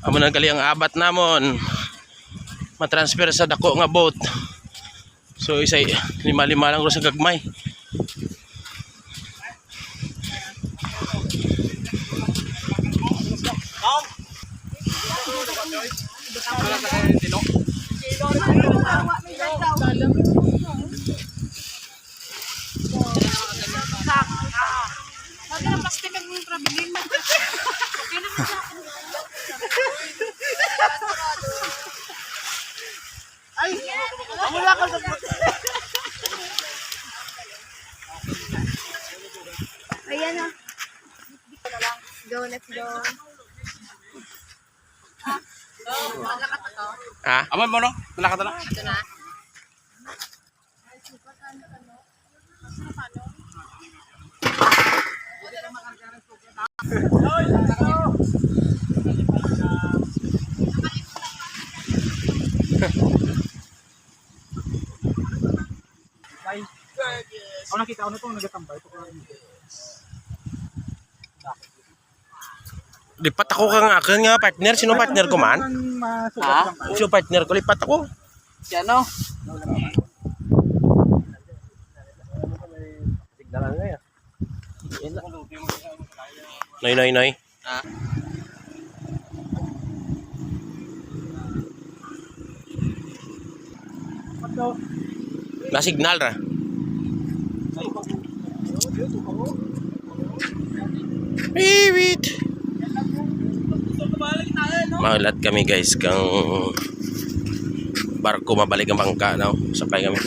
Amo na gali ang abat namon. Matransfer sa dako nga boat. So isay lima-lima lang ro sa gagmay. Ayan na. Go, let's go. Ha? Aman mo no? Nalakat na. Ito na. Ako nakita ko na ito, nagatambay. Lipat ako kang akin nga partner. Sino partner ko man? Ha? Sino partner ko? Lipat ako. Si ano? Noy. Ha? Na signal ra. Biwit. Mahulat kami guys kang barko mabalik ang bangka no. Sakay kami.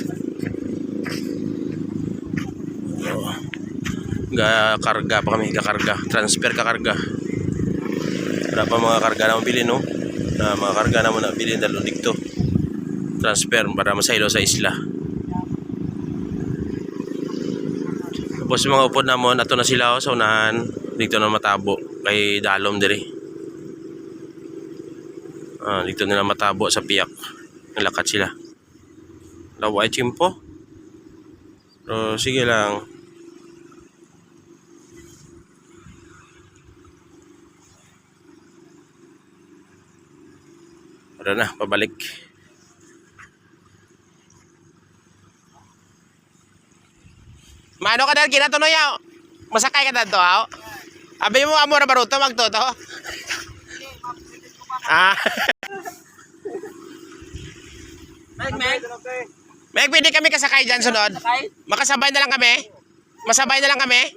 Karga pa kami, kakarga, transfer kakarga. Wala pa mga karga na mabili no. Mga karga na mo na bilhin dalo dito. Transfer para masaylo sa isla. Tapos mga upod namon ato na sila sa unahan dito na matabo kay dalom diri. Dito nila matabo sa piyak. Nalakat sila. Lawa ay chimpo. So sige lang. Ano na, pabalik. Mano ka dahil kinatunoy yaw? Masakay ka dito haw? Abi mo amo na baruto magtoto? Meg, pwede kami kasakay dyan sunod? Makasabay na lang kami? Masabay na lang kami?